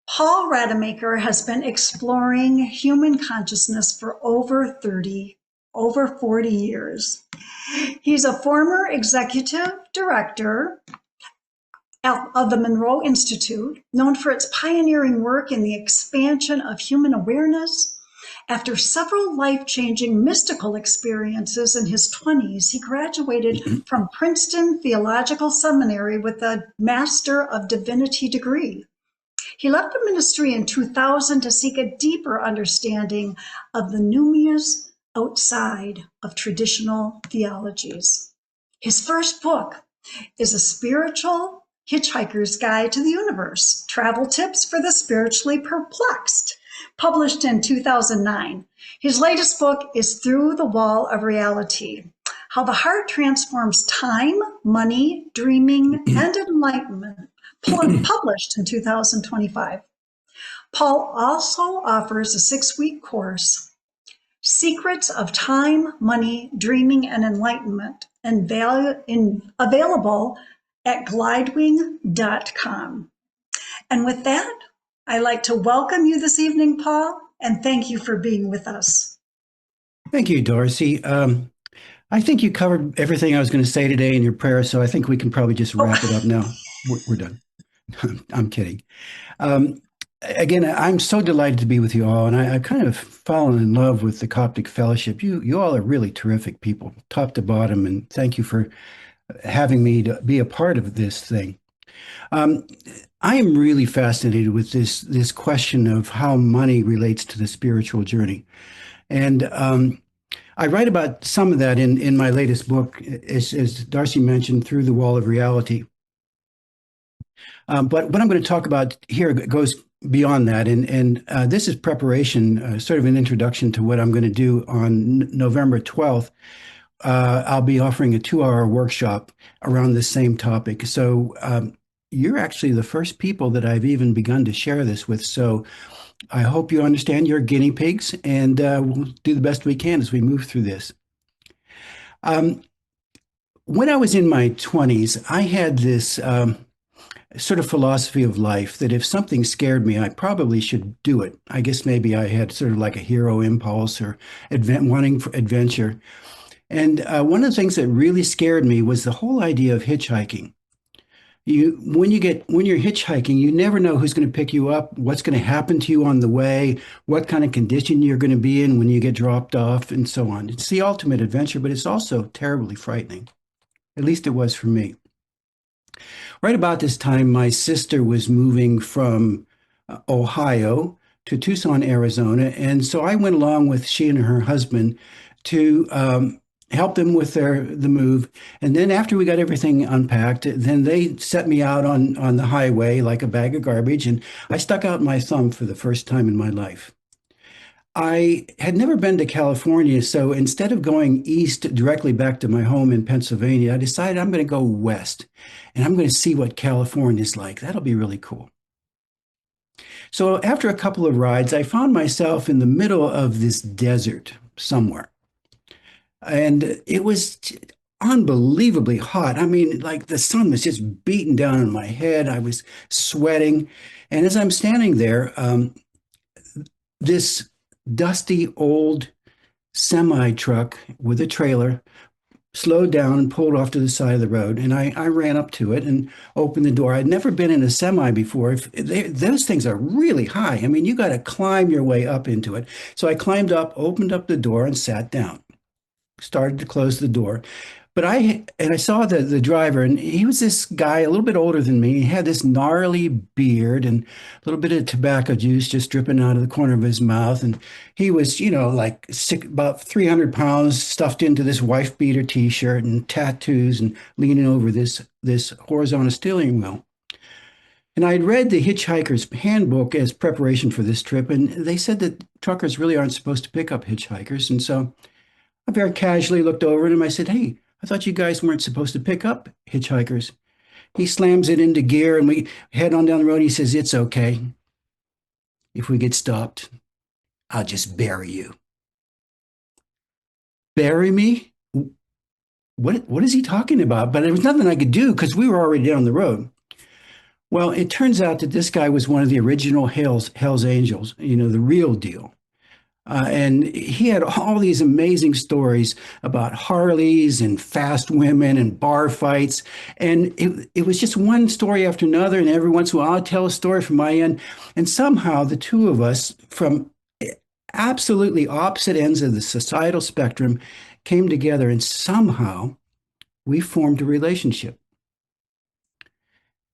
Paul Rademacher has been exploring human consciousness for over 40 years. He's a former executive director of the Monroe Institute, known for its pioneering work in the expansion of human awareness. After several life-changing mystical experiences in his 20s, he graduated from Princeton Theological Seminary with a Master of Divinity degree. He left the ministry in 2000 to seek a deeper understanding of the numinous outside of traditional theologies. His first book is A Spiritual Hitchhiker's Guide to the Universe, Travel Tips for the Spiritually Perplexed, published in 2009. His latest book is Through the Wall of Reality, How the Heart Transforms Time, Money, Dreaming, and Enlightenment, published in 2025. Paul also offers a 6-week course, Secrets of Time, Money, Dreaming, and Enlightenment, and available at glidewing.com. And with that, I'd like to welcome you this evening, Paul, and thank you for being with us. Thank you, Darcy. I think you covered everything I was going to say today in your prayer, so I think we can probably just wrap it up now. We're done. I'm kidding. Again, I'm so delighted to be with you all, and I've kind of fallen in love with the Coptic Fellowship. You all are really terrific people, top to bottom, and thank you for having me to be a part of this thing. I am really fascinated with this question of how money relates to the spiritual journey. And I write about some of that in my latest book, as Darcy mentioned, Through the Wall of Reality. But what I'm going to talk about here goes beyond that. And this is preparation, sort of an introduction to what I'm going to do on November 12th. I'll be offering a 2-hour workshop around this same topic. So you're actually the first people that I've even begun to share this with. So I hope you understand you're guinea pigs, and we'll do the best we can as we move through this. When I was in my 20s, I had this sort of philosophy of life that if something scared me, I probably should do it. I guess maybe I had sort of like a hero impulse or wanting for adventure. And one of the things that really scared me was the whole idea of hitchhiking. When you're hitchhiking, you never know who's going to pick you up, what's going to happen to you on the way, what kind of condition you're going to be in when you get dropped off, and so on. It's the ultimate adventure, but it's also terribly frightening. At least it was for me. Right about this time, my sister was moving from Ohio to Tucson, Arizona, and so I went along with she and her husband to help them with the move. And then after we got everything unpacked, then they set me out on the highway like a bag of garbage, and I stuck out my thumb for the first time in my life. I had never been to California, so instead of going east directly back to my home in Pennsylvania, I decided I'm going to go west, and I'm going to see what California is like. That'll be really cool. So after a couple of rides, I found myself in the middle of this desert somewhere. And it was unbelievably hot. I mean, like the sun was just beating down on my head. I was sweating. And as I'm standing there, this dusty old semi truck with a trailer slowed down and pulled off to the side of the road. And I ran up to it and opened the door. I'd never been in a semi before. Those things are really high. I mean, you got to climb your way up into it. So I climbed up, opened up the door, and sat down. Started to close the door. But I saw the driver, and he was this guy a little bit older than me. He had this gnarly beard and a little bit of tobacco juice just dripping out of the corner of his mouth. And he was, like about 300 pounds stuffed into this wife beater T-shirt and tattoos and leaning over this horizontal steering wheel. And I'd read the Hitchhiker's Handbook as preparation for this trip, and they said that truckers really aren't supposed to pick up hitchhikers. And so I very casually looked over at him. I said, "Hey, I thought you guys weren't supposed to pick up hitchhikers." He slams it into gear and we head on down the road. He says, "It's okay. If we get stopped, I'll just bury you." Bury me? What is he talking about? But there was nothing I could do because we were already down the road. Well, it turns out that this guy was one of the original Hell's Angels, the real deal. And he had all these amazing stories about Harleys and fast women and bar fights. And it was just one story after another. And every once in a while, I'd tell a story from my end. And somehow the two of us from absolutely opposite ends of the societal spectrum came together. And somehow we formed a relationship.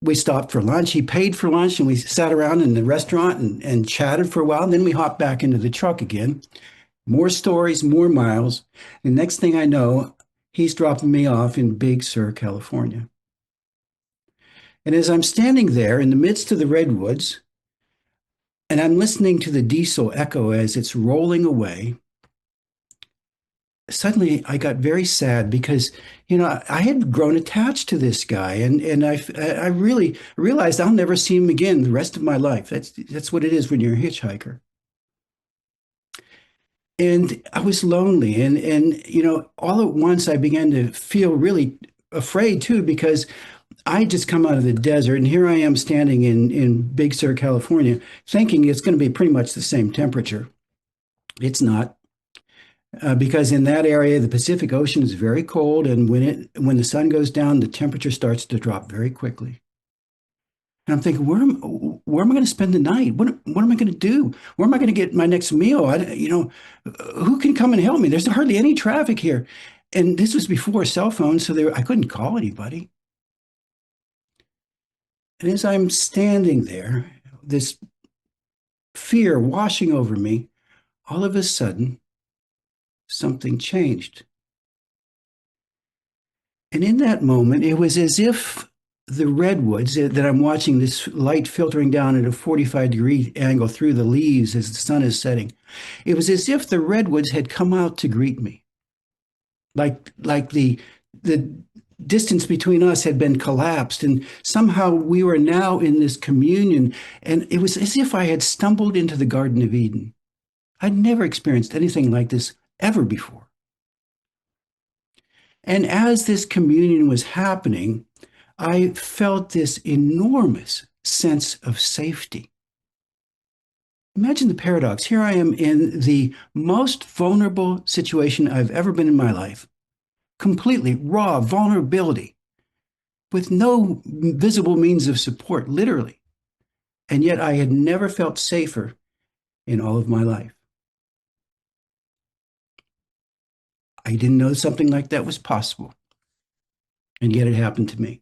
We stopped for lunch. He paid for lunch and we sat around in the restaurant and chatted for a while. And then we hopped back into the truck again. More stories, more miles. The next thing I know, he's dropping me off in Big Sur, California. And as I'm standing there in the midst of the redwoods, and I'm listening to the diesel echo as it's rolling away, suddenly I got very sad because, I had grown attached to this guy, and I really realized I'll never see him again the rest of my life. That's what it is when you're a hitchhiker. And I was lonely, and all at once I began to feel really afraid too, because I just come out of the desert, and here I am standing in Big Sur, California, thinking it's going to be pretty much the same temperature. It's not, because in that area the Pacific Ocean is very cold, and when the sun goes down, the temperature starts to drop very quickly. And I'm thinking, where am I going to spend the night? What am I going to do? Where am I going to get my next meal? Who can come and help me? There's hardly any traffic here. And this was before cell phones, so I couldn't call anybody. And as I'm standing there, this fear washing over me, all of a sudden, something changed. And in that moment, it was as if the redwoods that I'm watching, this light filtering down at a 45-degree angle through the leaves as the sun is setting, it was as if the redwoods had come out to greet me. Like the distance between us had been collapsed, and somehow we were now in this communion, and it was as if I had stumbled into the Garden of Eden. I'd never experienced anything like this ever before. And as this communion was happening, I felt this enormous sense of safety. Imagine the paradox. Here I am in the most vulnerable situation I've ever been in my life, completely raw vulnerability, with no visible means of support, literally. And yet I had never felt safer in all of my life. I didn't know something like that was possible, and yet it happened to me.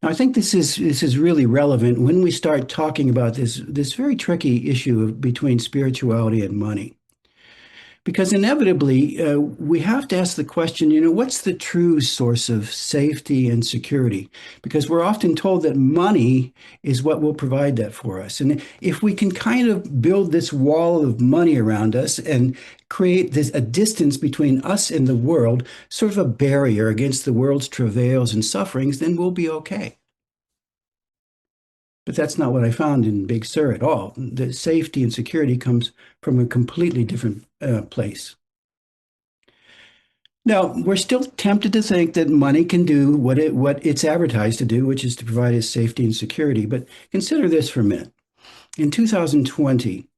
Now, I think this is really relevant when we start talking about this very tricky issue between spirituality and money, because inevitably we have to ask the question, what's the true source of safety and security? Because we're often told that money is what will provide that for us, and if we can kind of build this wall of money around us and create a distance between us and the world, sort of a barrier against the world's travails and sufferings, then we'll be okay. But that's not what I found in Big Sur at all. The safety and security comes from a completely different place. Now, we're still tempted to think that money can do what it's advertised to do, which is to provide us safety and security. But consider this for a minute. In 2020,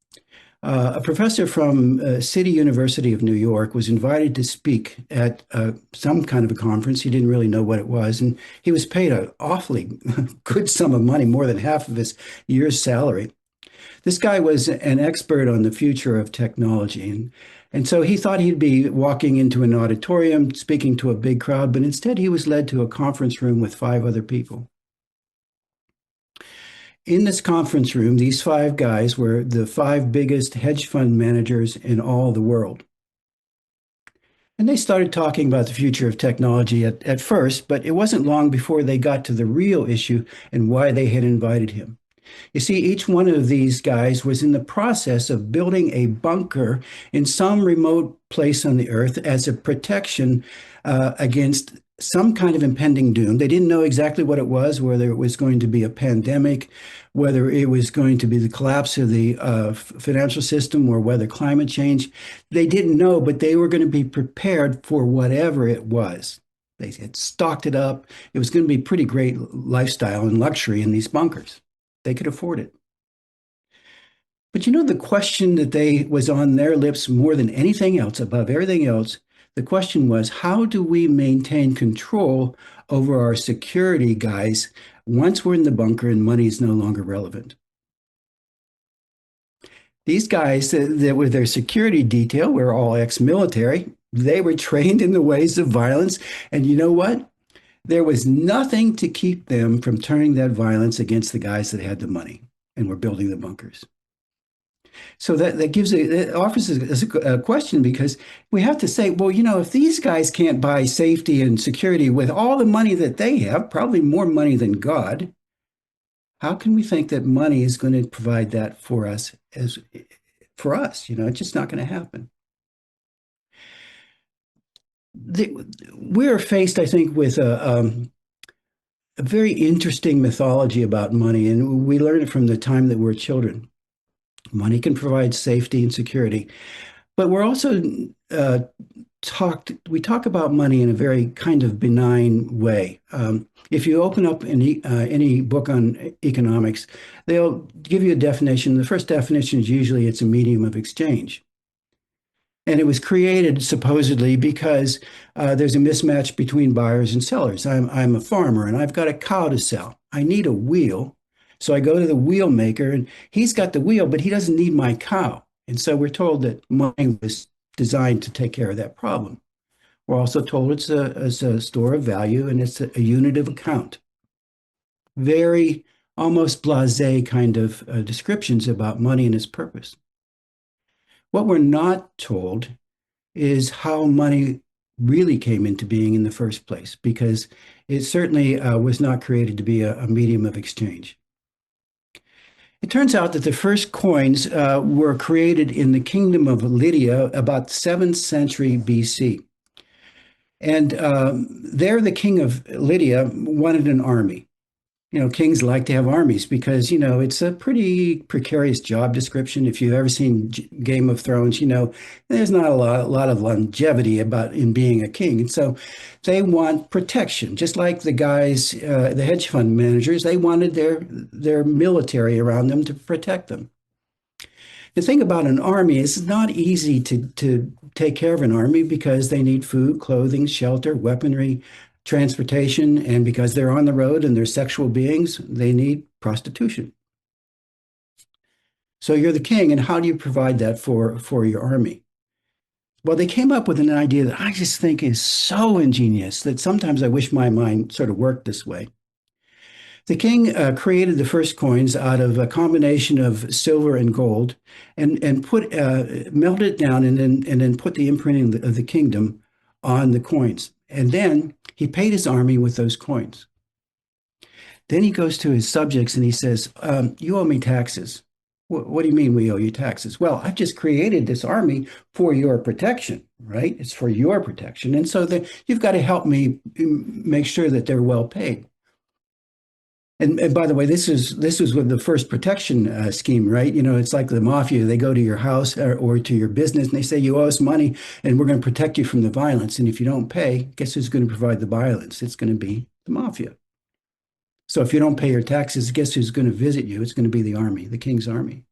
a professor from City University of New York was invited to speak at some kind of a conference. He didn't really know what it was, and he was paid an awfully good sum of money, more than half of his year's salary. This guy was an expert on the future of technology, and so he thought he'd be walking into an auditorium, speaking to a big crowd, but instead he was led to a conference room with 5 other people. In this conference room, these 5 guys were the 5 biggest hedge fund managers in all the world. And they started talking about the future of technology at first, but it wasn't long before they got to the real issue and why they had invited him. You see, each one of these guys was in the process of building a bunker in some remote place on the earth as a protection against some kind of impending doom. They didn't know exactly what it was, whether it was going to be a pandemic, whether it was going to be the collapse of the financial system, or whether climate change. They didn't know, but they were going to be prepared for whatever it was. They had stocked it up. It was going to be pretty great lifestyle and luxury in these bunkers. They could afford it. But you know, the question that they was on their lips more than anything else, above everything else, the question was, how do we maintain control over our security guys once we're in the bunker and money is no longer relevant? These guys that were their security detail were all ex-military. They were trained in the ways of violence. And you know what? There was nothing to keep them from turning that violence against the guys that had the money and were building the bunkers. So that offers us a question, because we have to say, well, you know, if these guys can't buy safety and security with all the money that they have, probably more money than God, how can we think that money is going to provide that for us as for us? You know, it's just not going to happen. We're faced, I think, with a very interesting mythology about money, and we learn it from the time that we're children. Money can provide safety and security, but we're also we talk about money in a very kind of benign way. If you open up any book on economics, they'll give you a definition. The first definition is usually it's a medium of exchange. And it was created supposedly because there's a mismatch between buyers and sellers. I'm a farmer and I've got a cow to sell. I need a wheel. So I go to the wheel maker and he's got the wheel, but he doesn't need my cow. And so we're told that money was designed to take care of that problem. We're also told it's a store of value and it's a unit of account. Very almost blasé kind of descriptions about money and its purpose. What we're not told is how money really came into being in the first place, because it certainly was not created to be a medium of exchange. It turns out that the first coins were created in the kingdom of Lydia about 7th century BC. And there, the king of Lydia wanted an army. You know, kings like to have armies because, you know, it's a pretty precarious job description. If you've ever seen Game of Thrones, you know, there's not a lot of longevity in being a king. And so they want protection, just like the guys, the hedge fund managers, they wanted their military around them to protect them. The thing about an army is it's not easy to take care of an army because they need food, clothing, shelter, weaponry, transportation, and because they're on the road and they're sexual beings, they need prostitution. So you're the king, and how do you provide that for your army? Well, they came up with an idea that I just think is so ingenious that sometimes I wish my mind sort of worked this way. The king created the first coins out of a combination of silver and gold, and melted it down, and then put the imprinting of the kingdom on the coins. And then he paid his army with those coins. Then he goes to his subjects and he says, "You owe me taxes." What do you mean we owe you taxes? Well, I've just created this army for your protection, right? It's for your protection, and so you've got to help me make sure that they're well paid. And by the way, this was with the first protection scheme, right? You know, it's like the mafia. They go to your house or to your business and they say, you owe us money and we're going to protect you from the violence. And if you don't pay, guess who's going to provide the violence? It's going to be the mafia. So if you don't pay your taxes, guess who's going to visit you? It's going to be the army, the king's army.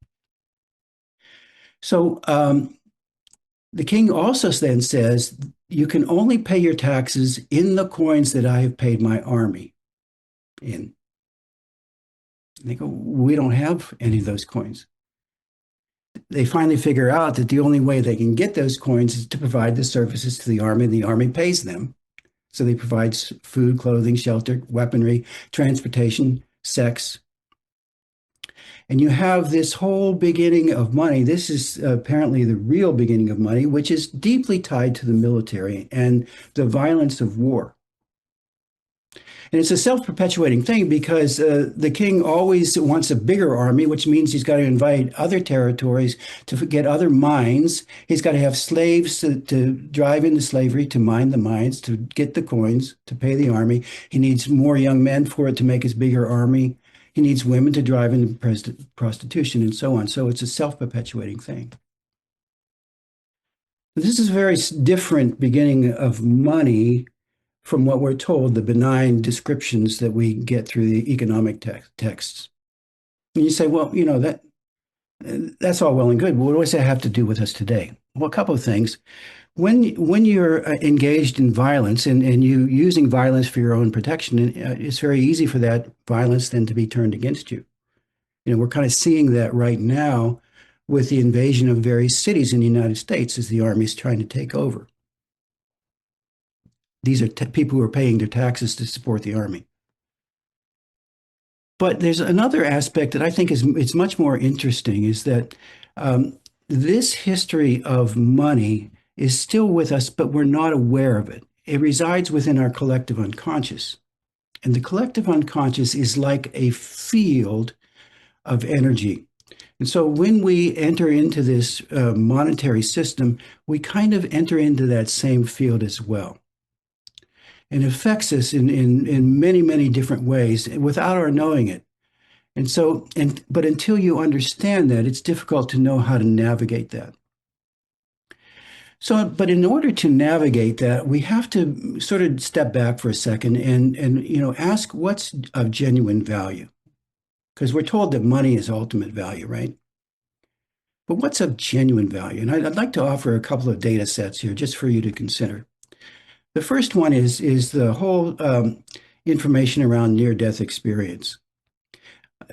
So the king also then says, you can only pay your taxes in the coins that I have paid my army in. And they go, we don't have any of those coins. They finally figure out that the only way they can get those coins is to provide the services to the army. The army pays them. So they provide food, clothing, shelter, weaponry, transportation, sex. And you have this whole beginning of money. This is apparently the real beginning of money, which is deeply tied to the military and the violence of war. And it's a self-perpetuating thing because the king always wants a bigger army, which means he's got to invite other territories to get other mines. He's got to have slaves to drive into slavery, to mine the mines, to get the coins, to pay the army. He needs more young men for it to make his bigger army. He needs women to drive into prostitution and so on. So it's a self-perpetuating thing. This is a very different beginning of money from what we're told, the benign descriptions that we get through the economic texts. And you say, well, that's all well and good, but what does that have to do with us today? Well, a couple of things. When you're engaged in violence and you using violence for your own protection, it's very easy for that violence then to be turned against you. We're kind of seeing that right now with the invasion of various cities in the United States as the army is trying to take over. These are people who are paying their taxes to support the army. But there's another aspect that I think it's much more interesting is that this history of money is still with us, but we're not aware of it. It resides within our collective unconscious. And the collective unconscious is like a field of energy. And so when we enter into this monetary system, we kind of enter into that same field as well. And it affects us in many, many different ways without our knowing it. But until you understand that, it's difficult to know how to navigate that. But in order to navigate that, we have to sort of step back for a second and ask what's of genuine value. Because we're told that money is ultimate value, right? But what's of genuine value? And I'd like to offer a couple of data sets here just for you to consider. The first one is the whole information around near-death experience.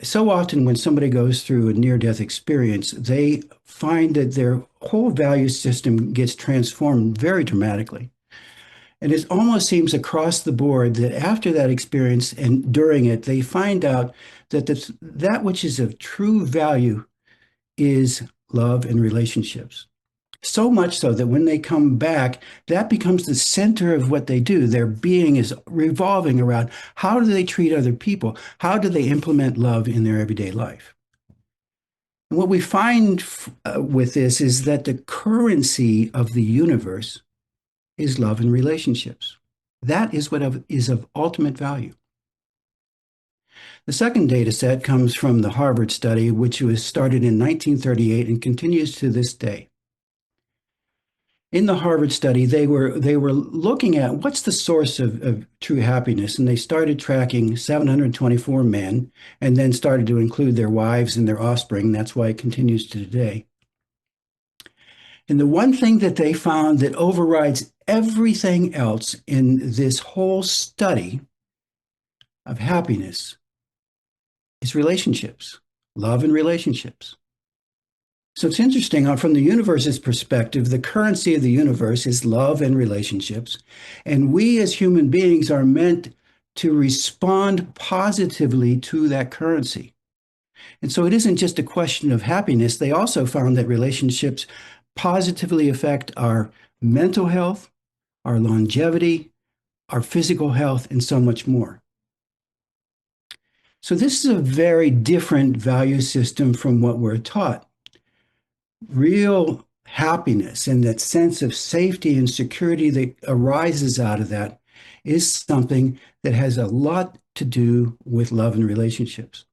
So often when somebody goes through a near-death experience, they find that their whole value system gets transformed very dramatically. And it almost seems across the board that after that experience and during it, they find out that that which is of true value is love and relationships. So much so that when they come back, that becomes the center of what they do. Their being is revolving around how do they treat other people? How do they implement love in their everyday life? And what we find with this is that the currency of the universe is love and relationships. That is what is of ultimate value. The second data set comes from the Harvard study, which was started in 1938 and continues to this day. In the Harvard study, they were looking at what's the source of true happiness, and they started tracking 724 men and then started to include their wives and their offspring. That's why it continues to today. And the one thing that they found that overrides everything else in this whole study of happiness is relationships, love and relationships. So it's interesting, from the universe's perspective, the currency of the universe is love and relationships. And we as human beings are meant to respond positively to that currency. And so it isn't just a question of happiness. They also found that relationships positively affect our mental health, our longevity, our physical health, and so much more. So this is a very different value system from what we're taught. Real happiness and that sense of safety and security that arises out of that is something that has a lot to do with love and relationships.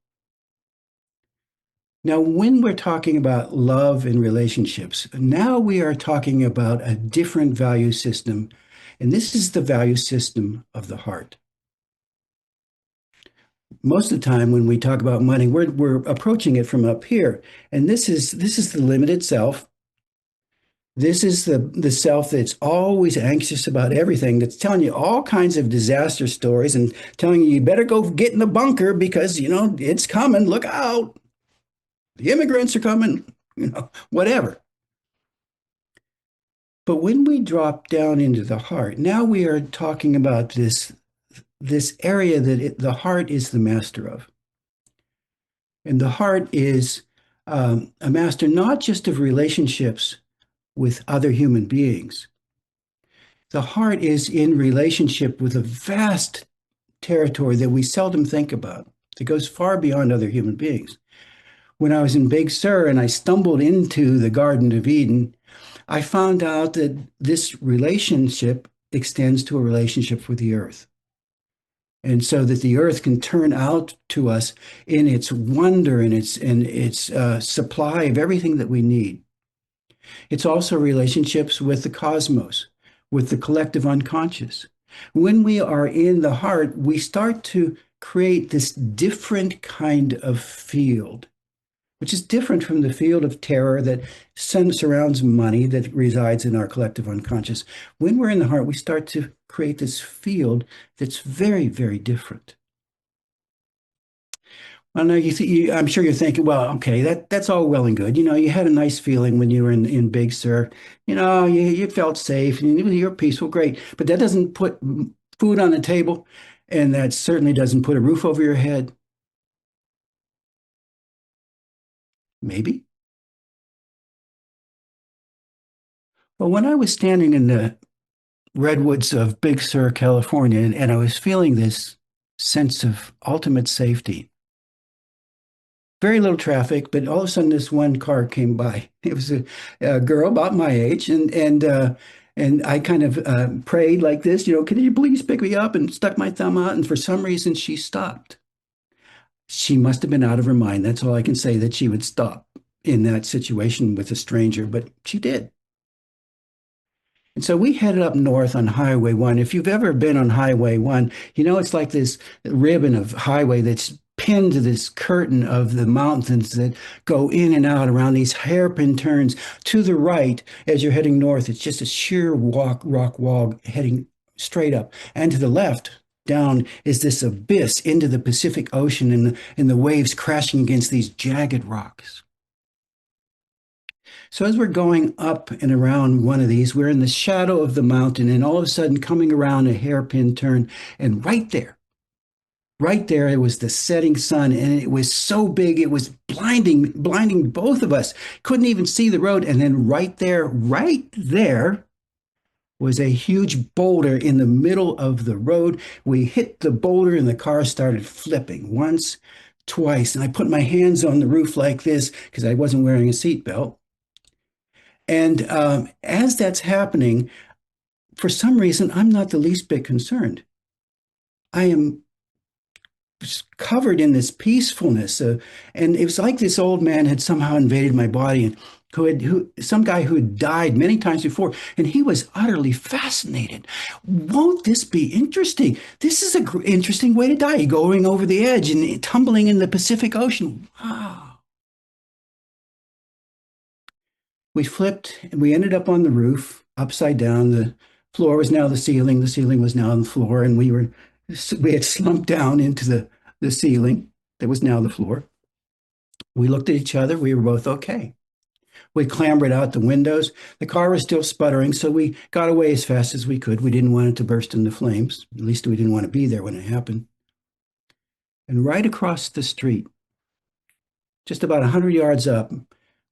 Now, when we're talking about love and relationships, now we are talking about a different value system, and this is the value system of the heart. Most of the time when we talk about money, we're approaching it from up here. And this is the limited self. This is the self that's always anxious about everything, that's telling you all kinds of disaster stories and telling you better go get in the bunker because, it's coming, look out. The immigrants are coming, whatever. But when we drop down into the heart, now we are talking about this area that the heart is the master of. And the heart is a master not just of relationships with other human beings. The heart is in relationship with a vast territory that we seldom think about, that goes far beyond other human beings. When I was in Big Sur and I stumbled into the Garden of Eden, I found out that this relationship extends to a relationship with the earth. And so that the earth can turn out to us in its wonder and its supply of everything that we need. It's also relationships with the cosmos, with the collective unconscious. When we are in the heart, we start to create this different kind of field, which is different from the field of terror that surrounds money that resides in our collective unconscious. When we're in the heart, we start to create this field that's very, very different. I know I'm sure you're thinking, well, okay, that's all well and good. You had a nice feeling when you were in Big Sur. You felt safe and you're peaceful, great. But that doesn't put food on the table, and that certainly doesn't put a roof over your head. Maybe. Well, when I was standing in the redwoods of Big Sur, California, and I was feeling this sense of ultimate safety. Very little traffic, but all of a sudden this one car came by. It was a girl about my age, and I kind of prayed like this, can you please pick me up? And stuck my thumb out, and for some reason she stopped. She must have been out of her mind. That's all I can say, that she would stop in that situation with a stranger, but she did. And so we headed up north on Highway 1. If you've ever been on Highway 1, it's like this ribbon of highway that's pinned to this curtain of the mountains that go in and out around these hairpin turns. To the right, as you're heading north, it's just a sheer rock wall heading straight up. And to the left, down, is this abyss into the Pacific Ocean, and the waves crashing against these jagged rocks. So as we're going up and around one of these, we're in the shadow of the mountain, and all of a sudden coming around a hairpin turn, and right there, it was the setting sun, and it was so big, it was blinding both of us. Couldn't even see the road. And then right there was a huge boulder in the middle of the road. We hit the boulder, and the car started flipping once, twice, and I put my hands on the roof like this because I wasn't wearing a seatbelt. And as that's happening, for some reason, I'm not the least bit concerned. I am covered in this peacefulness, and it was like this old man had somehow invaded my body, and some guy who had died many times before, and he was utterly fascinated. Won't this be interesting? This is an interesting way to die, going over the edge and tumbling in the Pacific Ocean. Wow. We flipped and we ended up on the roof, upside down. The floor was now the ceiling was now on the floor, and we had slumped down into the ceiling that was now the floor. We looked at each other. We were both okay. We clambered out the windows. The car was still sputtering, so we got away as fast as we could. We didn't want it to burst into flames. At least we didn't want to be there when it happened. And right across the street, just about 100 yards up,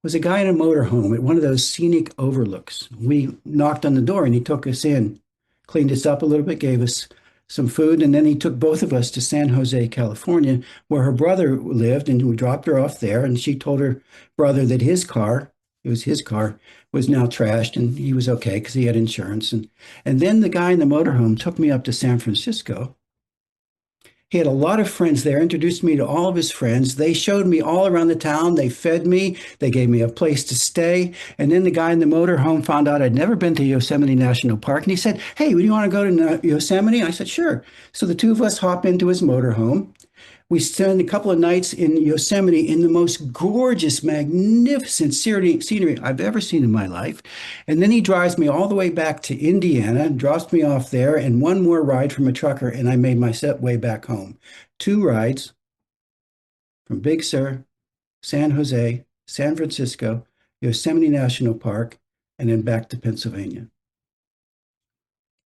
was a guy in a motorhome at one of those scenic overlooks. We knocked on the door, and he took us in, cleaned us up a little bit, gave us some food, and then he took both of us to San Jose, California, where her brother lived, and we dropped her off there. And she told her brother that it was his car, was now trashed, and he was okay because he had insurance. And then the guy in the motorhome took me up to San Francisco. He had a lot of friends there, introduced me to all of his friends. They showed me all around the town. They fed me. They gave me a place to stay. And then the guy in the motorhome found out I'd never been to Yosemite National Park. And he said, "Hey, would you want to go to Yosemite?" I said, "Sure." So the two of us hop into his motorhome. We spend a couple of nights in Yosemite in the most gorgeous, magnificent scenery I've ever seen in my life. And then he drives me all the way back to Indiana, drops me off there, and one more ride from a trucker, and I made my way back home. Two rides from Big Sur, San Jose, San Francisco, Yosemite National Park, and then back to Pennsylvania.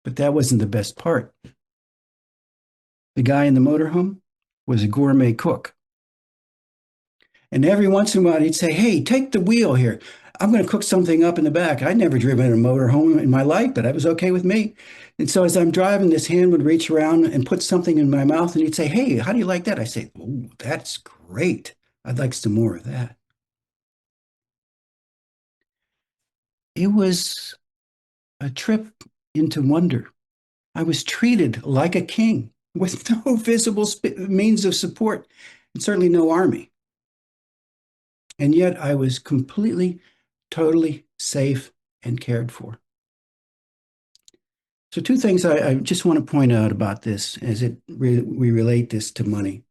But that wasn't the best part. The guy in the motorhome was a gourmet cook. And every once in a while, he'd say, "Hey, take the wheel here. I'm going to cook something up in the back." I'd never driven a motorhome in my life, but that was okay with me. And so as I'm driving, this hand would reach around and put something in my mouth, and he'd say, "Hey, how do you like that?" I say, "Oh, that's great. I'd like some more of that." It was a trip into wonder. I was treated like a king with no visible means of support, and certainly no army. And yet I was completely, totally safe and cared for. So two things I just want to point out about this as we relate this to money.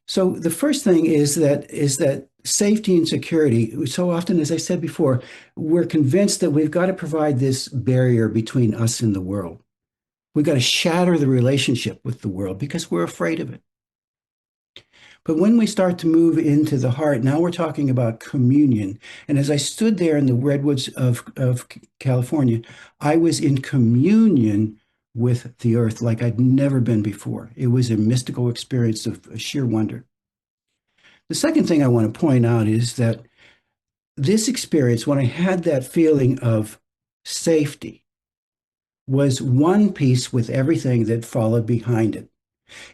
So the first thing is that safety and security. So often, as I said before, we're convinced that we've got to provide this barrier between us and the world. We've got to shatter the relationship with the world because we're afraid of it. But when we start to move into the heart, now we're talking about communion. And as I stood there in the redwoods of California, I was in communion with the earth like I'd never been before. It was a mystical experience of sheer wonder. The second thing I want to point out is that this experience, when I had that feeling of safety, was one piece with everything that followed behind it.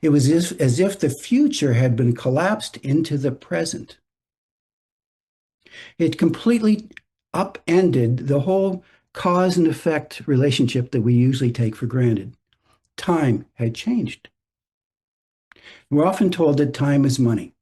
It was as if the future had been collapsed into the present. It completely upended the whole cause and effect relationship that we usually take for granted. Time had changed. We're often told that time is money.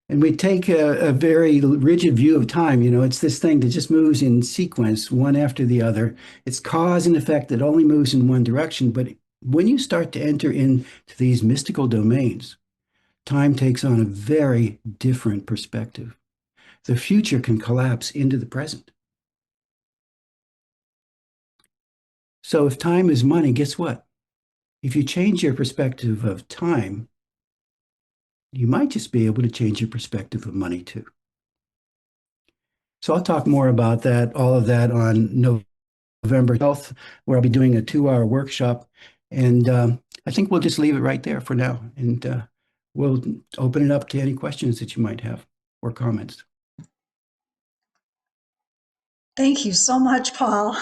And we take a very rigid view of time. You know, it's this thing that just moves in sequence, one after the other. It's cause and effect that only moves in one direction. But when you start to enter into these mystical domains, time takes on a very different perspective. The future can collapse into the present. So if time is money, guess what? If you change your perspective of time, you might just be able to change your perspective of money too. So I'll talk more about that, all of that on November 12th, where I'll be doing a 2-hour workshop. And I think we'll just leave it right there for now. And we'll open it up to any questions that you might have or comments. Thank you so much, Paul.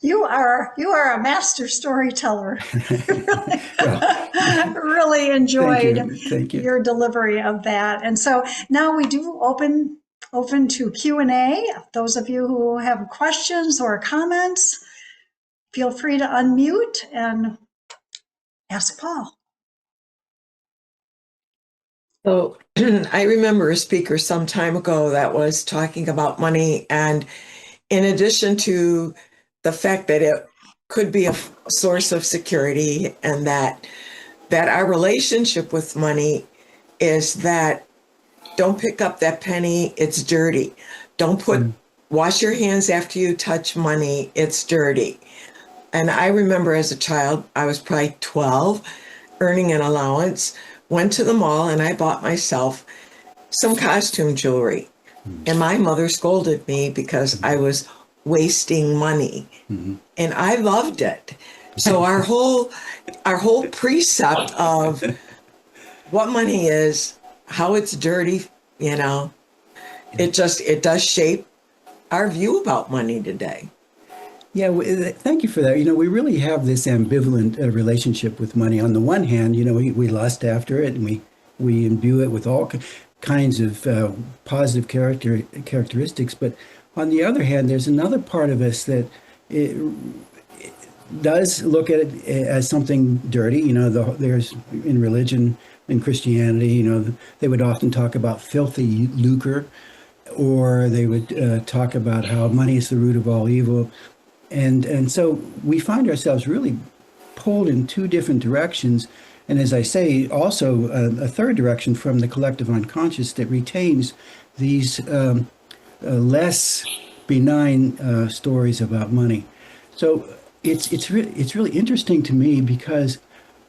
You are a master storyteller. Really, Well, really thank enjoyed you. Thank you. your delivery of that. And so now we do open to Q&A. Those of you who have questions or comments, feel free to unmute and ask Paul. So I remember a speaker some time ago that was talking about money, and in addition to the fact that it could be a source of security, and that our relationship with money is that don't pick up that penny, it's dirty. Don't wash your hands after you touch money, it's dirty. And I remember as a child, I was probably 12, earning an allowance, went to the mall, and I bought myself some costume jewelry. And my mother scolded me because I was wasting money. And I loved it. So our whole precept of what money is, how it's dirty, it does shape our view about money today. Yeah, thank you for that. We really have this ambivalent relationship with money. On the one hand, we lust after it, and we imbue it with all kinds of positive characteristics. But on the other hand, there's another part of us that it does look at it as something dirty. There's in religion, in Christianity, they would often talk about filthy lucre, or they would talk about how money is the root of all evil. And so we find ourselves really pulled in two different directions. And as I say, also a third direction from the collective unconscious that retains these less benign stories about money. So it's really interesting to me because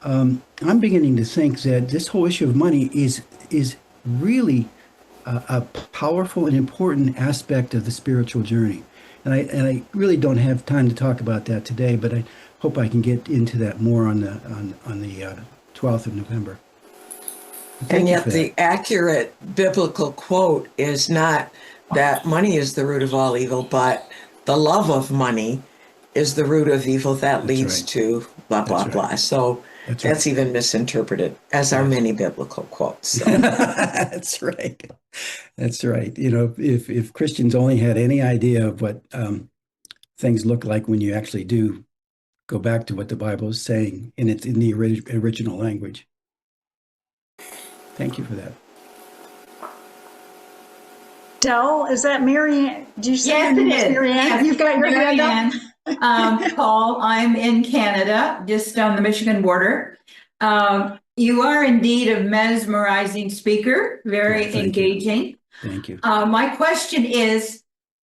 I'm beginning to think that this whole issue of money is really a powerful and important aspect of the spiritual journey. And I really don't have time to talk about that today, but I hope I can get into that more on the 12th of November. And yet the accurate biblical quote is not that money is the root of all evil, but the love of money is the root of evil that leads to blah, blah, blah. So that's even misinterpreted, as are many biblical quotes. So. That's right. That's right. If Christians only had any idea of what things look like when you actually do go back to what the Bible is saying in the original language. Thank you for that. Dell, is that Marianne? Did you say Yes, your name it is is. Marianne? Yes, You've got your hand up. Paul, I'm in Canada, just on the Michigan border. You are indeed a mesmerizing speaker, very Oh, thank you. engaging. Thank you. My question is,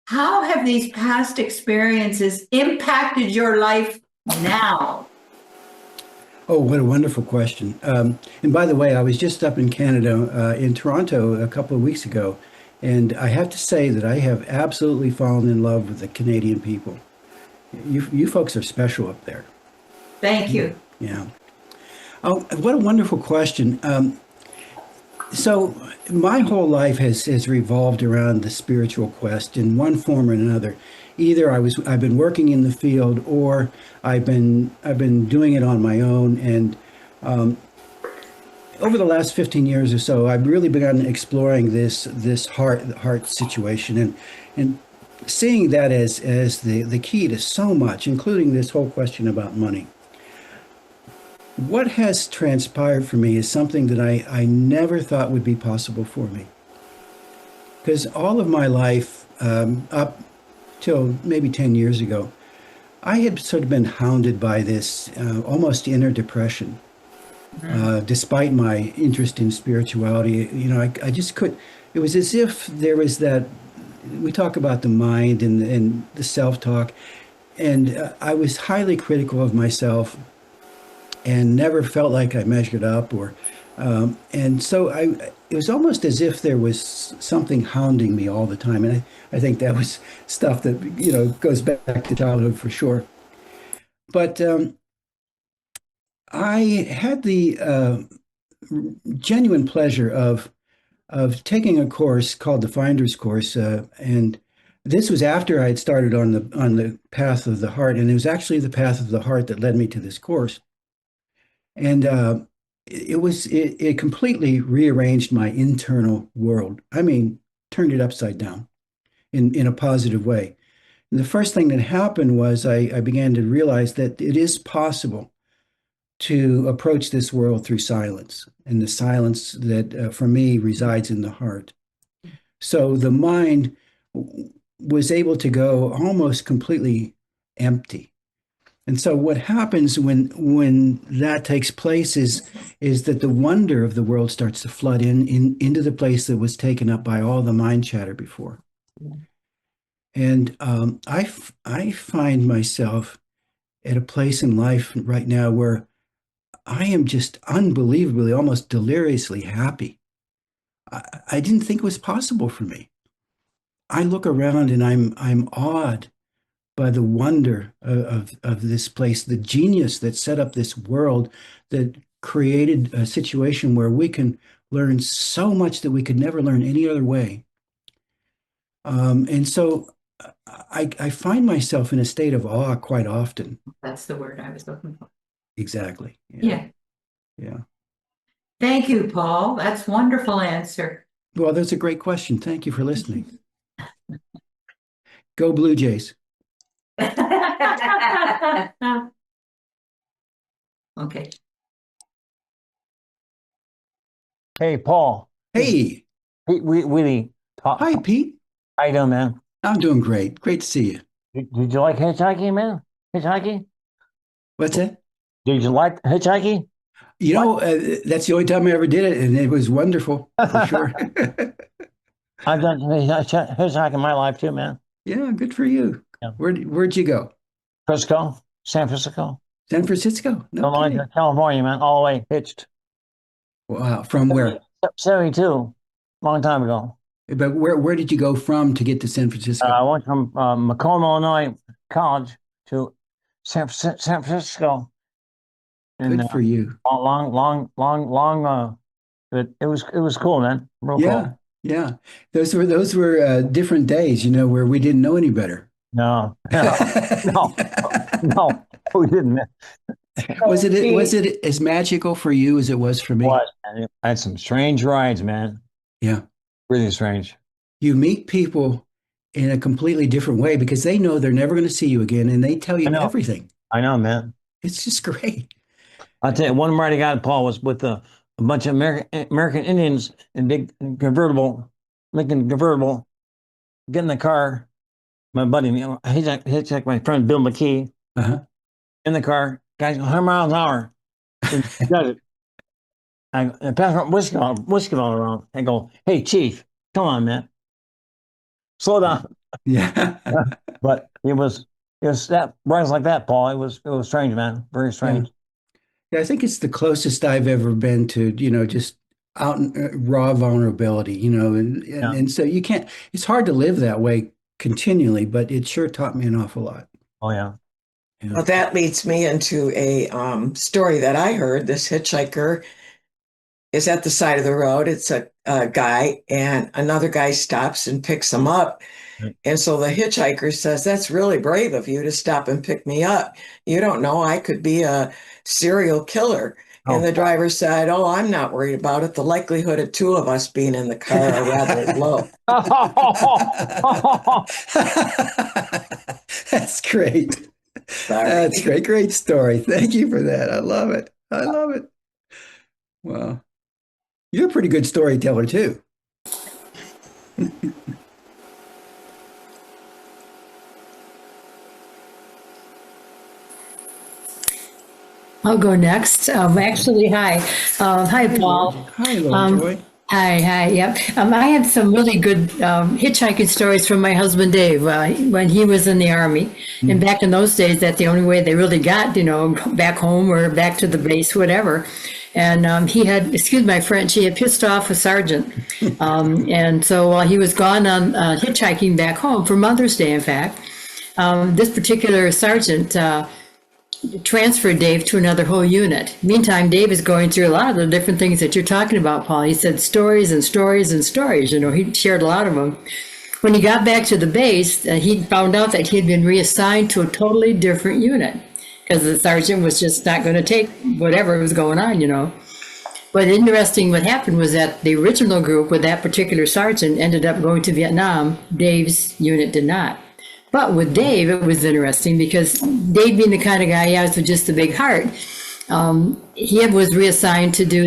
how have these past experiences impacted your life now? Oh, what a wonderful question. And by the way, I was just up in Canada, in Toronto, a couple of weeks ago, and I have to say that I have absolutely fallen in love with the Canadian people. You folks are special up there. Thank you. Yeah. Oh, what a wonderful question. So my whole life has revolved around the spiritual quest in one form or another. Either I've been working in the field, or I've been doing it on my own. And over the last 15 years or so, I've really begun exploring this heart situation, and seeing that as the key to so much, including this whole question about money. What has transpired for me is something that I never thought would be possible for me. Because all of my life, up till maybe 10 years ago, I had sort of been hounded by this almost inner depression. Despite my interest in spirituality, I just could. It was as if there was that. We talk about the mind and the self-talk, and I was highly critical of myself, and never felt like I measured up, and so it was almost as if there was something hounding me all the time, and I think that was stuff that goes back to childhood for sure. But I had the genuine pleasure of taking a course called the Finder's Course, and this was after I had started on the path of the heart, and it was actually the path of the heart that led me to this course. And it completely rearranged my internal world. I mean, turned it upside down in a positive way. And the first thing that happened was I began to realize that it is possible to approach this world through silence, and the silence that for me resides in the heart. So the mind was able to go almost completely empty. And so what happens when that takes place is that the wonder of the world starts to flood into the place that was taken up by all the mind chatter before. And I find myself at a place in life right now where I am just unbelievably, almost deliriously happy. I didn't think it was possible for me. I look around and I'm awed by the wonder of this place, the genius that set up this world, that created a situation where we can learn so much that we could never learn any other way. And so I find myself in a state of awe quite often. That's the word I was looking for. Exactly. Yeah. Yeah. Thank you, Paul. That's a wonderful answer. Well, that's a great question. Thank you for listening. Go Blue Jays. Okay. Hey, Paul. Hey. Pete Wheatley. Hi, Pete. How you doing, man? I'm doing great. Great to see you. Did you like hitchhiking, man? Hitchhiking? What's that? Did you like hitchhiking? That's the only time I ever did it, and it was wonderful for sure. I've done hitchhiking in my life too, man. Yeah, good for you. Yeah. Where'd you go? Frisco, San Francisco. San Francisco? No Going kidding. to California, man, all the way hitched. Wow. From where? 72, long time ago. But where did you go from to get to San Francisco? I went from Macomb, Illinois College to San Francisco. And, Good for you. long. But it was cool, man. Real Yeah, cool. yeah. Those were different days, where we didn't know any better. No, no, we didn't. Was it as magical for you as it was for me? What? I had some strange rides, man. Yeah. Really strange. You meet people in a completely different way because they know they're never going to see you again, and they tell you everything. I know, man. It's just great. I'll tell you, one ride I got, Paul, was with a bunch of American Indians in big convertible, Lincoln convertible, get in the car. My buddy, hitchhiked my friend Bill McKee Uh-huh. in the car. Guys, 100 miles an hour. He does it. I pass around whiskey all around. I go, hey, Chief, come on, man, slow down. Yeah. But it was that runs like that, Paul. It was strange, man. Very Yeah. strange. Yeah, I think it's the closest I've ever been to, just out in raw vulnerability, Yeah. and so you can't, it's hard to live that way continually, but it sure taught me an awful lot. Oh yeah. Yeah. Well, that leads me into a story that I heard. This hitchhiker is at the side of the road. It's a guy, and another guy stops and picks him up. Right. And so the hitchhiker says, "That's really brave of you to stop and pick me up. You don't know I could be a serial killer." Oh. And the driver said, "Oh, I'm not worried about it. The likelihood of two of us being in the car are rather low." That's great. Sorry. That's great. Great story. Thank you for that. I love it. I love it. Well, you're a pretty good storyteller too. I'll go next. Actually, hi. Hi, Paul. Hi, little Joy. Hi. Yep. I had some really good hitchhiking stories from my husband Dave when he was in the Army. And back in those days, that's the only way they really got, back home or back to the base, whatever. And he had, excuse my French, he had pissed off a sergeant. And so while he was gone on hitchhiking back home for Mother's Day, in fact, this particular sergeant transferred Dave to another whole unit. Meantime, Dave is going through a lot of the different things that you're talking about, Paul. He said stories and stories and stories. He shared a lot of them. When he got back to the base, he found out that he had been reassigned to a totally different unit because the sergeant was just not going to take whatever was going on. But interesting, what happened was that the original group with that particular sergeant ended up going to Vietnam. Dave's unit did not. But with Dave, it was interesting because Dave being the kind of guy he has with just a big heart, he was reassigned to do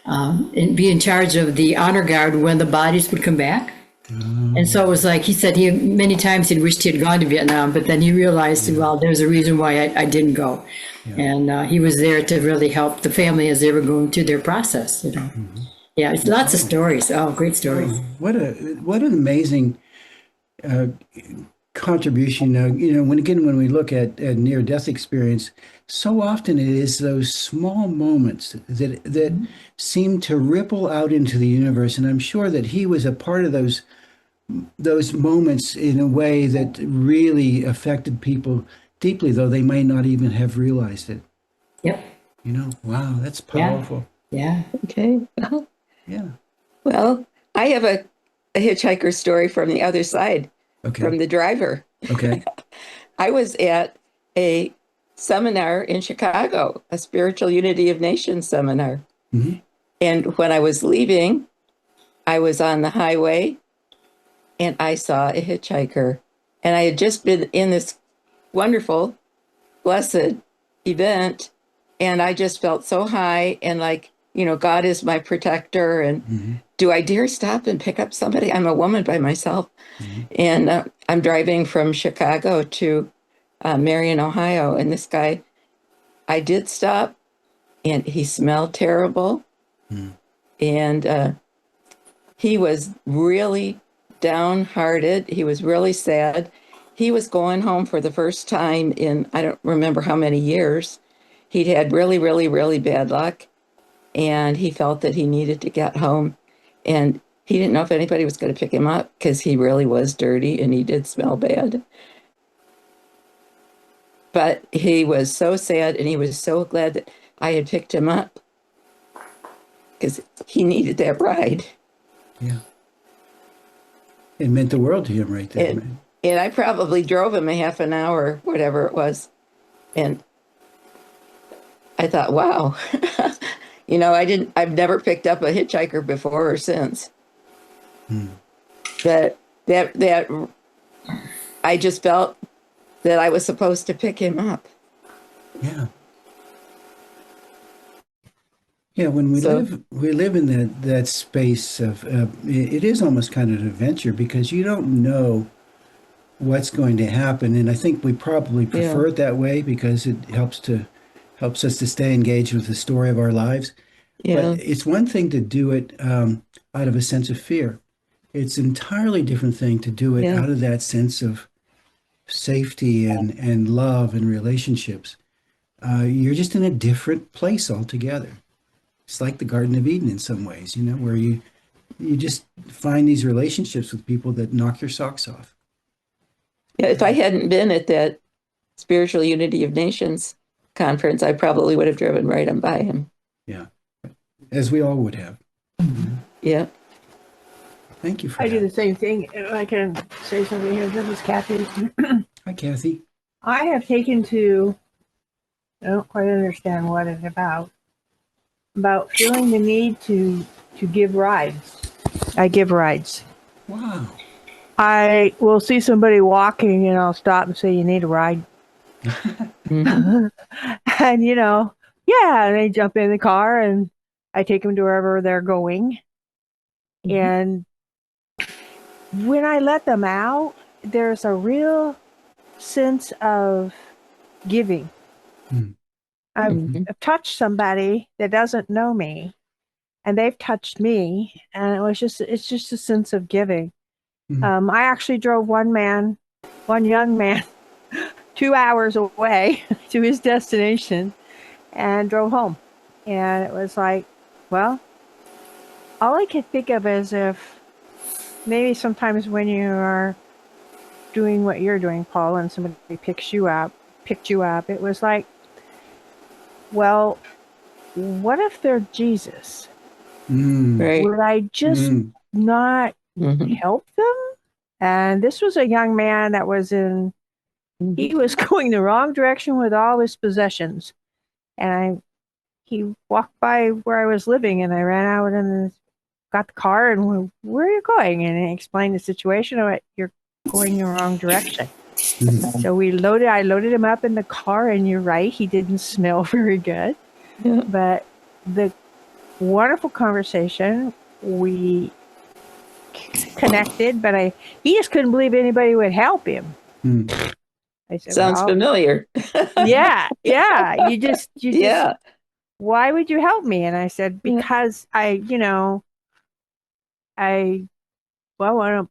and be in charge of the honor guard when the bodies would come back. And so it was like, he said many times he wished he had gone to Vietnam, but then he realized, well, there's a reason why I didn't go. And he was there to really help the family as they were going through their process. Yeah, it's lots of stories. Oh, great stories. What an amazing contribution. When we look at near-death experience, so often it is those small moments that seem to ripple out into the universe. And I'm sure that he was a part of those moments in a way that really affected people deeply, though they may not even have realized it. Yep. Wow, that's powerful. Yeah. Okay. Yeah. Well, I have a hitchhiker story from the other side, Okay. from the driver. Okay. I was at a seminar in Chicago, a Spiritual Unity of Nations seminar. Mhm. And when I was leaving, I was on the highway and I saw a hitchhiker. And I had just been in this wonderful, blessed event. And I just felt so high and like, God is my protector. And do I dare stop and pick up somebody? I'm a woman by myself. And I'm driving from Chicago to Marion, Ohio. And this guy, I did stop and he smelled terrible. And he was really downhearted. He was really sad. He was going home for the first time in, I don't remember how many years. He'd had really, really, really bad luck. And he felt that he needed to get home. And he didn't know if anybody was going to pick him up because he really was dirty and he did smell bad. But he was so sad and he was so glad that I had picked him up because he needed that ride. Yeah. It meant the world to him right there, man. And I probably drove him a half an hour, whatever it was. And I thought, wow, I've never picked up a hitchhiker before or since. But that I just felt that I was supposed to pick him up. Yeah. Yeah, when So, we live in that space of it is almost kind of an adventure because you don't know what's going to happen, and I think we probably yeah, prefer it that way because it helps us to stay engaged with the story of our lives. But yeah, it's one thing to do it out of a sense of fear. It's an entirely different thing to do it yeah, out of that sense of safety and love and relationships. You're just in a different place altogether. It's like the Garden of Eden in some ways, where you just find these relationships with people that knock your socks off. yeah. If I hadn't been at that Spiritual Unity of Nations conference, I probably would have driven right on by him. Yeah, as we all would have. Yeah. Thank you for I do the that. same thing. If I can say something here. This is Kathy. Hi, Kathy. I have taken to, I don't quite understand what it's about feeling the need to give rides. I give rides. Wow. I will see somebody walking and I'll stop and say, "You need a ride?" Mhm. And yeah, and they jump in the car and I take them to wherever they're going. And when I let them out, there's a real sense of giving. Mm. I've, Mhm. I've touched somebody that doesn't know me, and they've touched me, and it's just a sense of giving. Mm. I actually drove one young man, 2 hours away to his destination, and drove home, and it was like, well, all I could think of is if maybe sometimes when you are doing what you're doing, Paul, and somebody picked you up, it was like, well, what if they're Jesus? Mm. Right. Would I just Mm. not Mhm. help them? And this was a young man that he was going the wrong direction with all his possessions. And he walked by where I was living, and I ran out and got the car and went, "Where are you going?" And he explained the situation. I went, "You're going the wrong direction." Mm. So I loaded him up in the car, and you're right, he didn't smell very good. Yeah. But the wonderful conversation, we connected, but he just couldn't believe anybody would help him. Mm. I said, Sounds "Well, familiar. yeah, you just, Yeah. why would you help me?" And I said, Yeah. "Because I well,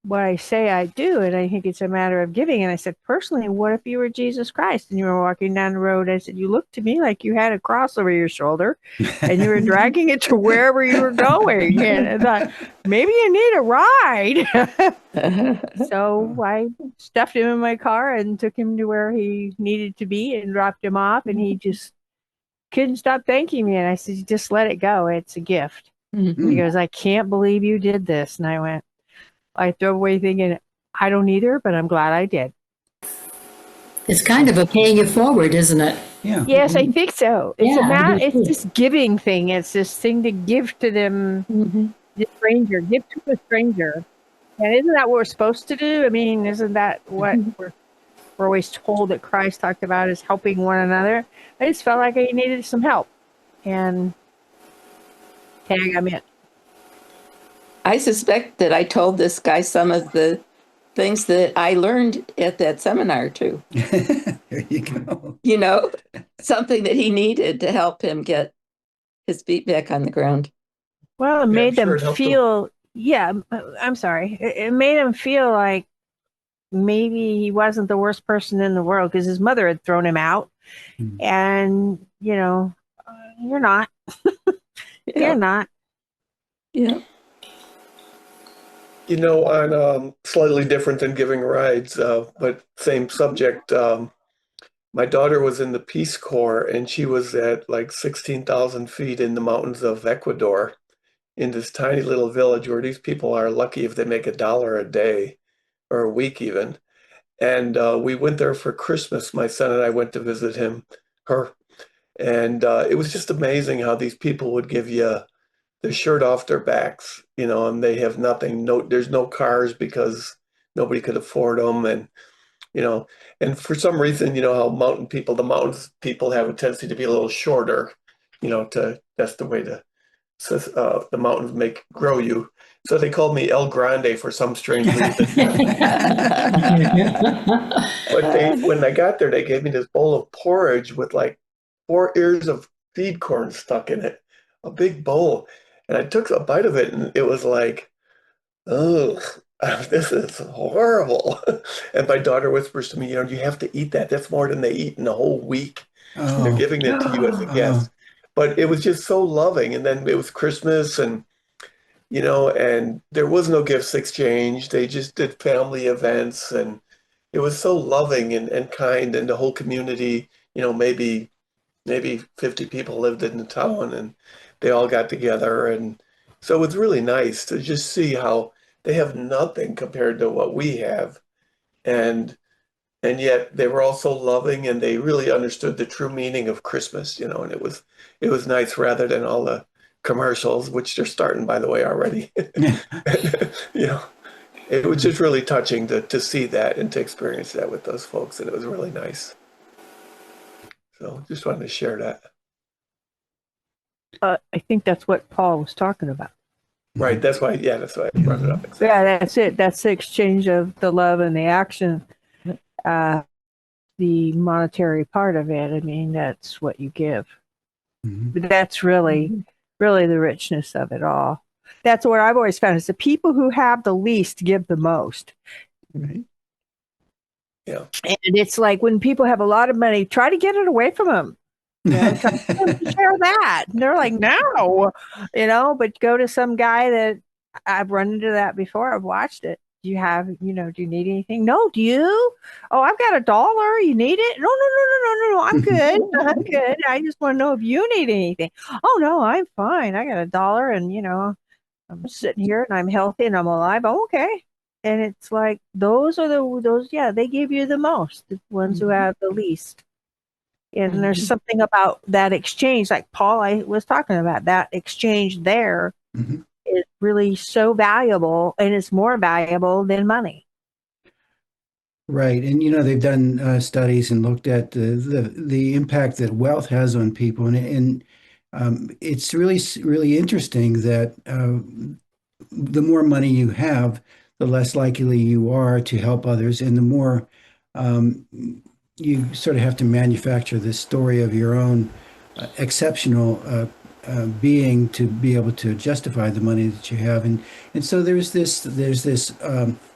what I say I do, and I think it's a matter of giving." And I said, "Personally, what if you were Jesus Christ and you were walking down the road?" I said, "You looked to me like you had a cross over your shoulder and you were dragging it to wherever you were going." And I thought, maybe you need a ride. So I stuffed him in my car and took him to where he needed to be and dropped him off. And he just couldn't stop thanking me. And I said, "Just let it go. It's a gift." He Mhm. goes, "I can't believe you did this." And I went, I drove away thinking, I don't either, but I'm glad I did. It's kind of a paying it forward, isn't it? Yeah. Yes, I think so. Yeah, I do It's too. this giving thing. It's this thing to give to them, Mhm. the stranger, give to a stranger. And isn't that what we're supposed to do? I mean, isn't that what we're always told that Christ talked about, is helping one another? I just felt like I needed some help. And tag, I'm in. I suspect that I told this guy some of the things that I learned at that seminar too. There you go. Something that he needed to help him get his feet back on the ground. Well, it Yeah, I'm made sure them it helped them. feel, yeah, I'm sorry. It made them feel like maybe he wasn't the worst person in the world because his mother had thrown him out. Mm. And, you're not. You're Yeah. not. Yeah. On slightly different than giving rides, but same subject. My daughter was in the Peace Corps, and she was at like 16,000 feet in the mountains of Ecuador in this tiny little village where these people are lucky if they make $1 a day or a week even. And we went there for Christmas. My son and I went to visit her, and it was just amazing how these people would give you their shirt off their backs, and they have nothing. No, there's no cars because nobody could afford them, and you know, and for some reason, how the mountains people have a tendency to be a little shorter, to that's the way the mountains grow you. So they called me El Grande for some strange reason. But when I got there, they gave me this bowl of porridge with like 4 ears of seed corn stuck in it, a big bowl. And I took a bite of it, and it was like, oh, this is horrible. And my daughter whispers to me, you have to eat that. That's more than they eat in a whole week. And they're Oh, giving it to you as a oh, guest. But it was just so loving. And then it was Christmas, and and there was no gifts exchange. They just did family events, and it was so loving and kind, and the whole community, maybe 50 people lived in the town, and they all got together. And so it was really nice to just see how they have nothing compared to what we have. And yet they were all so loving, and they really understood the true meaning of Christmas, and it was nice rather than all the commercials, which they're starting, by the way, already. It was just really touching to see that and to experience that with those folks, and it was really nice. So just wanted to share that. I think that's what Paul was talking about. Right. That's why I brought it up. Exactly. Yeah, that's it. That's the exchange of the love and the action, the monetary part of it. I mean, that's what you give. Mhm. But that's really, really the richness of it all. That's what I've always found is the people who have the least give the most. Right. Yeah. And it's like when people have a lot of money, try to get it away from them. Try to get them to share that. And they're like, no, but go to some guy that I've run into that before. I've watched it. Do you need anything? No, do you? Oh, I've got $1. You need it? No. I'm good. I'm good. I just want to know if you need anything. Oh, no, I'm fine. I got $1 and, I'm sitting here and I'm healthy and I'm alive. Oh, okay. And it's like, they give you the most, the ones who have the least. And there's something about that exchange, like Paul I was talking about, that exchange there Mhm. is really so valuable, and it's more valuable than money. Right, and they've done studies and looked at the impact that wealth has on people, and it's really interesting that the more money you have, the less likely you are to help others, and the more um, you sort of have to manufacture this story of your own exceptional being to be able to justify the money that you have, and so there's this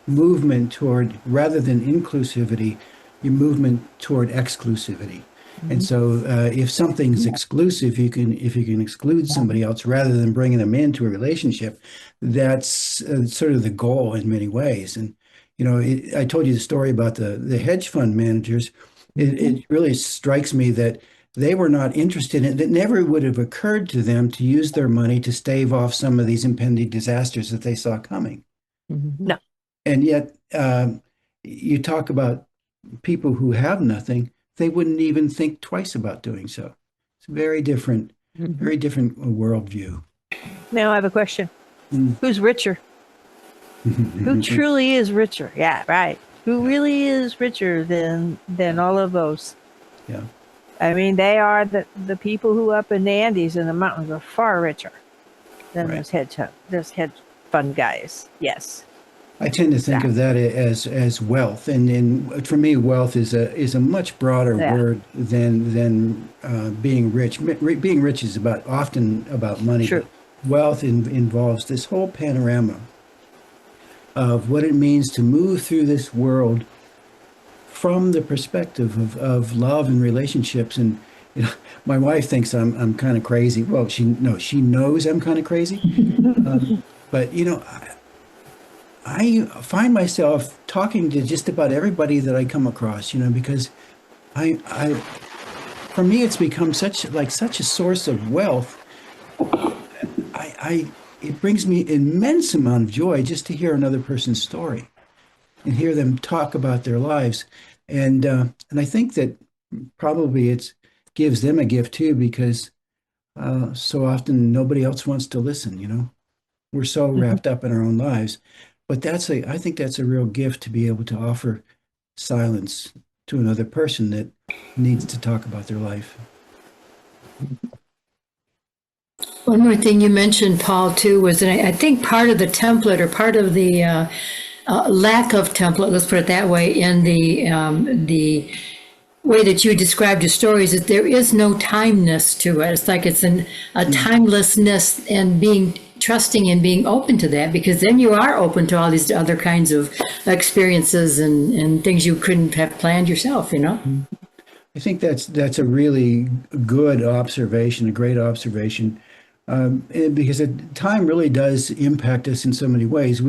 movement toward, rather than inclusivity, your movement toward exclusivity. And so if something's exclusive, if you can exclude somebody else rather than bringing them into a relationship, that's sort of the goal in many ways. And I told you the story about the hedge fund managers. It really strikes me that they were not interested in it. It never would have occurred to them to use their money to stave off some of these impending disasters that they saw coming. No. And yet, you talk about people who have nothing, they wouldn't even think twice about doing so. It's a very different worldview. Now I have a question. Who's richer? Who truly is richer? Yeah, right. Who really is richer than all of those? Yeah. I mean, they are the people who up in the Andes and the mountains are far richer than Right. those hedge fund guys. Yes. I tend to think of that as wealth, and for me, wealth is a much broader word than being rich. Being rich is often about money. True. But wealth involves this whole panorama of what it means to move through this world from the perspective of love and relationships. And my wife thinks I'm kind of crazy. Well, she knows I'm kind of crazy, but I find myself talking to just about everybody that I come across, because for me, it's become such a source of wealth. It brings me immense amount of joy just to hear another person's story and hear them talk about their lives. And I think that probably it gives them a gift too, because so often nobody else wants to listen, We're so wrapped up in our own lives. But I think that's a real gift to be able to offer silence to another person that needs to talk about their life. One more thing you mentioned, Paul, too, was, and I think part of the template or part of the lack of template, let's put it that way, in the way that you described your stories is there is no timeness to it. It's like it's a timelessness, and being trusting and being open to that, because then you are open to all these other kinds of experiences and things you couldn't have planned yourself, you know? I think that's a really good observation, a great observation, because time really does impact us in so many ways.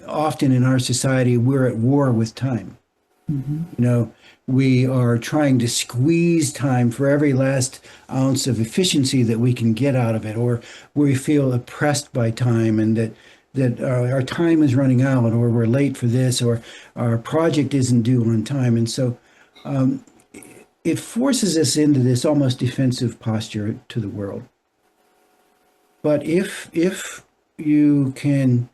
Often in our society, we're at war with time. You know, we are trying to squeeze time for every last ounce of efficiency that we can get out of it, or we feel oppressed by time, and that our time is running out, or we're late for this, or our project isn't due on time. And so it forces us into this almost defensive posture to the world. But if you can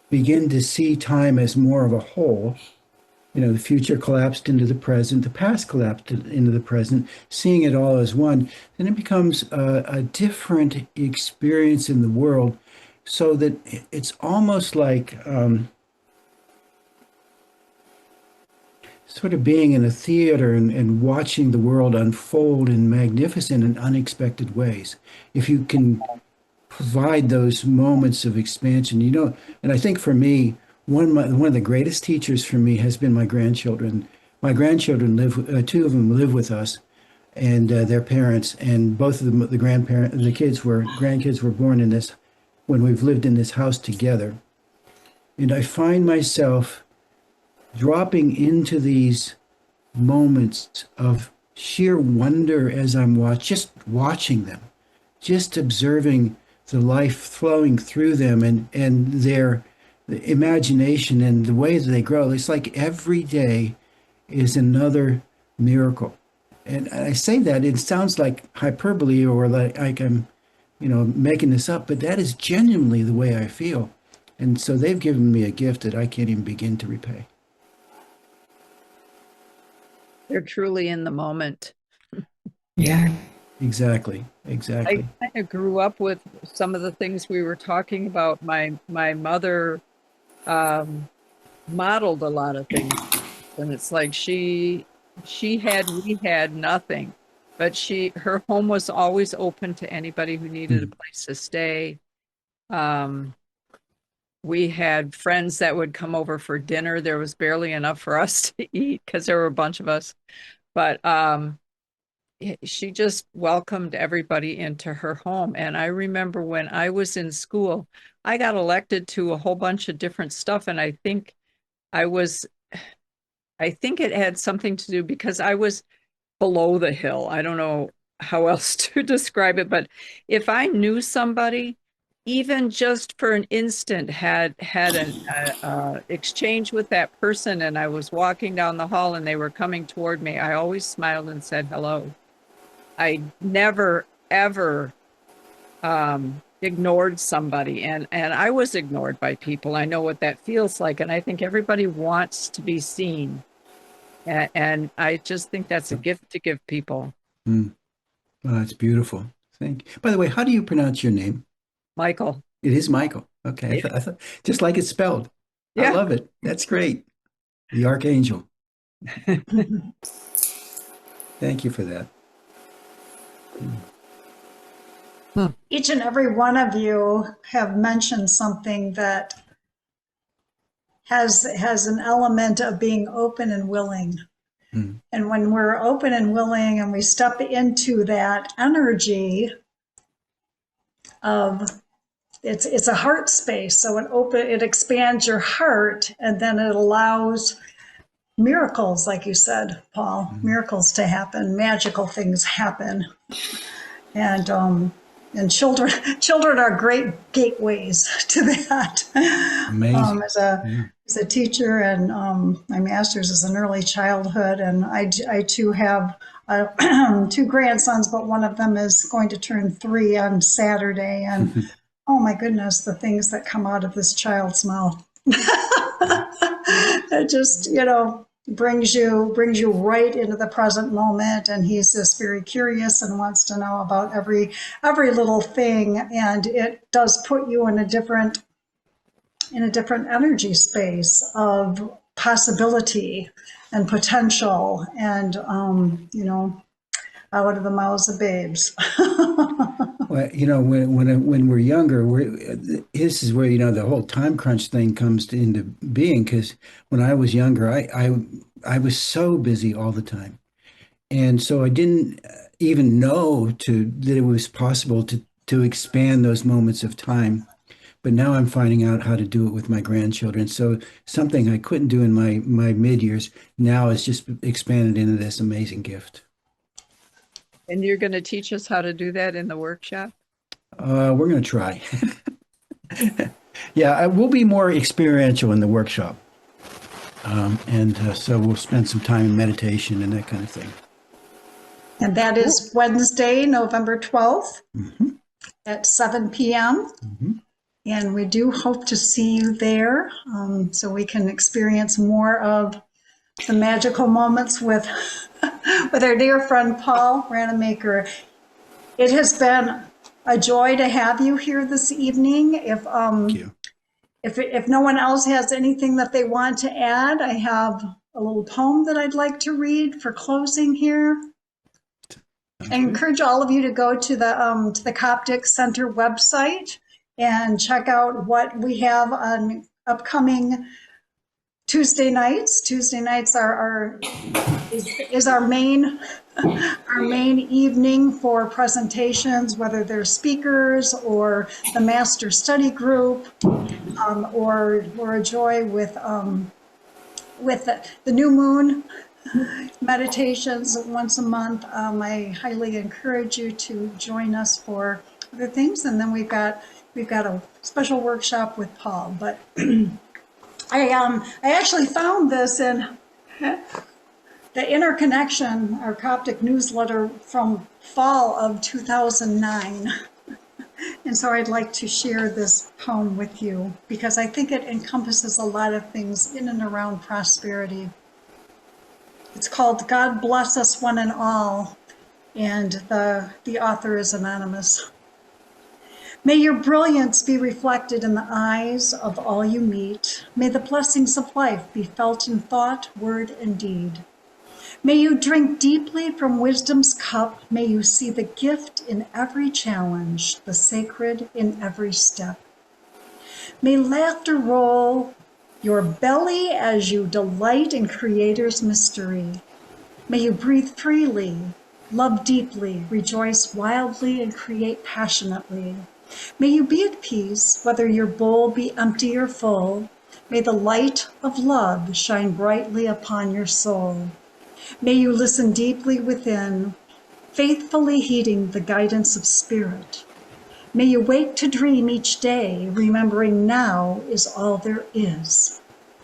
begin to see time as more of a whole, you know, the future collapsed into the present, the past collapsed into the present, seeing it all as one, then it becomes a different experience in the world, so that it's almost like sort of being in a theater and watching the world unfold in magnificent and unexpected ways. If you can provide those moments of expansion, you know, and I think for me, one of the greatest teachers for me has been my grandchildren. My grandchildren two of them live with us, and their parents, and both of them, the grandkids were born in this, when we've lived in this house together. And I find myself dropping into these moments of sheer wonder as I'm just watching them, just observing the life flowing through them, and their imagination and the way that they grow. It's like every day is another miracle. And I say that, it sounds like hyperbole, or like I'm, you know, making this up, but that is genuinely the way I feel. And so they've given me a gift that I can't even begin to repay. They're truly in the moment. Yeah. Exactly. I Exactly. kind of grew up with some of the things we were talking about. My mother modeled a lot of things, and it's like we had nothing, but her home was always open to anybody who needed a place to stay. We had friends that would come over for dinner. There was barely enough for us to eat because there were a bunch of us, but she just welcomed everybody into her home. And I remember when I was in school, I got elected to a whole bunch of different stuff. And I think it had something to do because I was below the hill. I don't know how else to describe it, but if I knew somebody, even just for an instant, had an exchange with that person, and I was walking down the hall and they were coming toward me, I always smiled and said hello. I never, ever ignored somebody, and I was ignored by people. I know what that feels like, and I think everybody wants to be seen, and I just think that's a gift to give people. Oh, that's beautiful. Thank you. By the way, how do you pronounce your name? Michael. It is Michael. Okay. Yeah. I thought, just like it's spelled. I Yeah. love it. That's great. The Archangel. Thank you for that. Each and every one of you have mentioned something that has an element of being open and willing. And when we're open and willing and we step into that energy of it's a heart space, so it expands your heart, and then it allows miracles, like you said, Paul, miracles to happen, magical things happen. And children are great gateways to that. Amazing. As a teacher, and my master's is in early childhood, and I too have two grandsons, but one of them is going to turn 3 on Saturday, and oh my goodness, the things that come out of this child's mouth. It just, brings you right into the present moment, and he's just very curious and wants to know about every little thing, and it does put you in a different energy space of possibility and potential, and out of the mouths of babes. Well, when we're younger, this is where the whole time crunch thing comes into being. Because when I was younger, I was so busy all the time, and so I didn't even know that it was possible to expand those moments of time. But now I'm finding out how to do it with my grandchildren. So something I couldn't do in my mid years now is just expanded into this amazing gift. And you're going to teach us how to do that in the workshop? We're going to try. Yeah, we'll be more experiential in the workshop. So we'll spend some time in meditation and that kind of thing. And that is Wednesday, November 12th at 7 p.m. And we do hope to see you there, so we can experience more of the magical moments with our dear friend Paul Rademacher. It has been a joy to have you here this evening. Thank you. If no one else has anything that they want to add, I have a little poem that I'd like to read for closing here. I encourage all of you to go to the Coptic Center website and check out what we have on upcoming Tuesday nights. Tuesday nights is our main evening for presentations, whether they're speakers or the master study group, or a joy with the new moon meditations once a month. I highly encourage you to join us for other things, and then we've got a special workshop with Paul. But I actually found this in the Interconnection, our Coptic newsletter from fall of 2009. And so I'd like to share this poem with you because I think it encompasses a lot of things in and around prosperity. It's called God Bless Us One and All, and the author is anonymous. May your brilliance be reflected in the eyes of all you meet. May the blessings of life be felt in thought, word, and deed. May you drink deeply from wisdom's cup. May you see the gift in every challenge, the sacred in every step. May laughter roll your belly as you delight in Creator's mystery. May you breathe freely, love deeply, rejoice wildly, and create passionately. May you be at peace, whether your bowl be empty or full. May the light of love shine brightly upon your soul. May you listen deeply within, faithfully heeding the guidance of spirit. May you wake to dream each day, remembering now is all there is.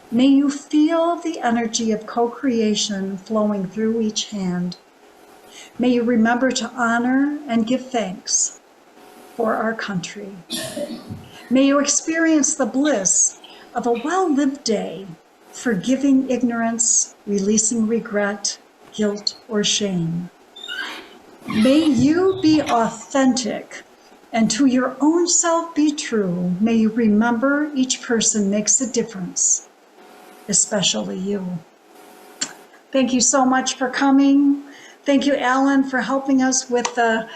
May you feel the energy of co-creation flowing through each hand. May you remember to honor and give thanks for our country. May you experience the bliss of a well-lived day, forgiving ignorance, releasing regret, guilt, or shame. May you be authentic and to your own self be true. May you remember each person makes a difference, especially you. Thank you so much for coming. Thank you, Alan, for helping us with the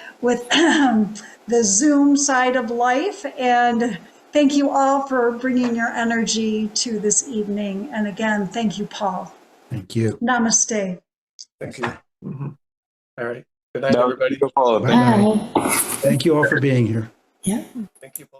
Zoom side of life. And thank you all for bringing your energy to this evening. And again, thank you, Paul. Thank you. Namaste. Thank you. All right. Good night, everybody. Bye-bye. Thank you all for being here. Yeah. Thank you, Paul.